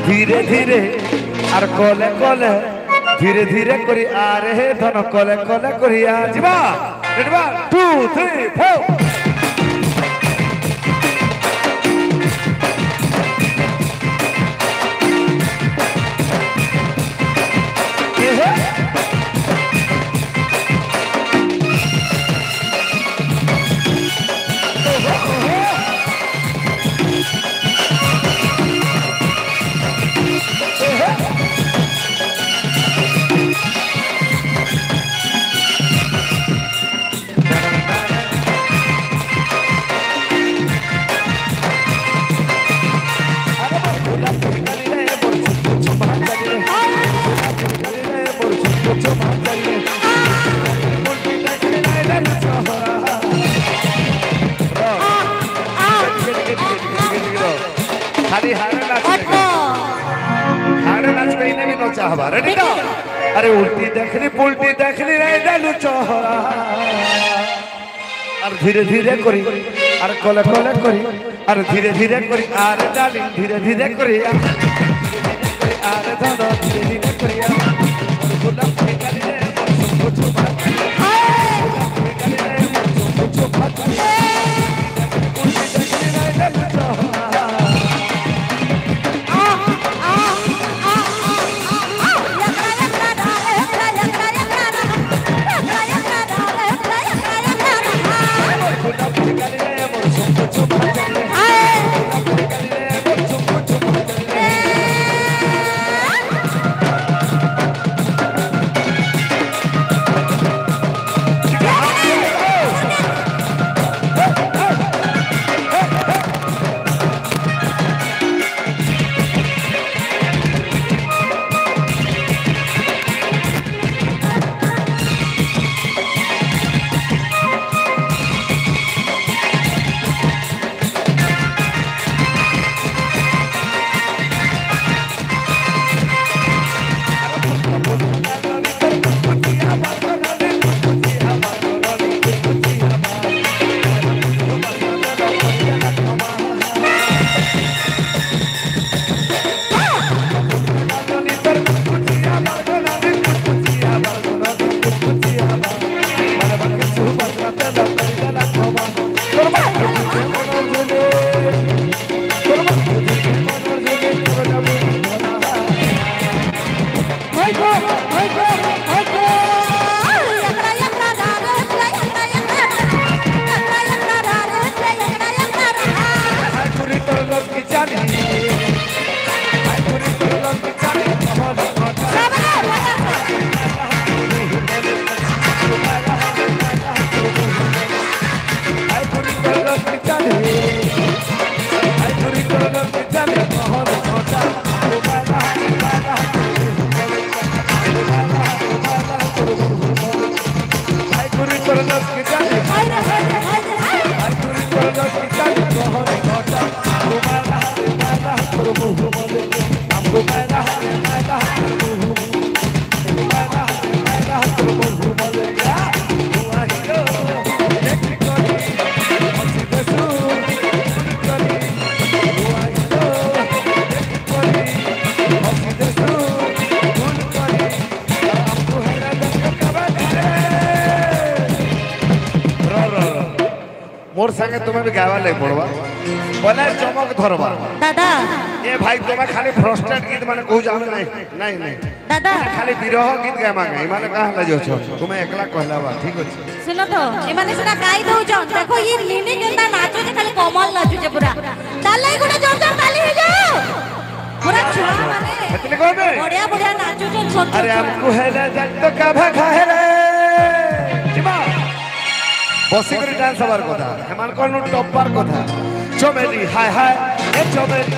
धीरे धीरे আর কলে কলে ধীরে ধীরে করি আরে হে ধন কলে কলে করিয়া ଯିବା রেডি 1 2 3 4 रेडी ना अरे उल्टी देखली पुल्टी देखली रे डालू चोहरा और धीरे धीरे करी और कोले कोले करी और धीरे धीरे करी और डाली धीरे धीरे करी और धनो धीरे धीरे करी और गुलाब के गली रे कुछ बात गली रे कुछ बात उल्टी देखली रे डालू चोहरा मोर संगे तुम्हें भी गावा ले पड़वा बोले चमक धरवा दादा ए भाई तुम्हें खाली फ्रस्ट्रेट गीत माने कहू जाने नहीं नहीं दादा खाली विरह गीत गामा गई माने कहां लजो छ तुम्हें एकला कहला बा ठीक अछि सुनो तो ए माने सेना गाई दउ छ देखो ये लीनी केंदा नाचो जे खाली कमल नाचो जे पूरा तालाई गुडा जोर जोर ताली हो जाओ पूरा छुआ माने एतले कहबे बढ़िया बढ़िया नाचो जे छोट अरे हमको है ना जग तो का भागा है रे जिबा बसी कर डांस हमार कथा हेमान कोन टॉपर कथा चमेली हाय हाय ए चमेली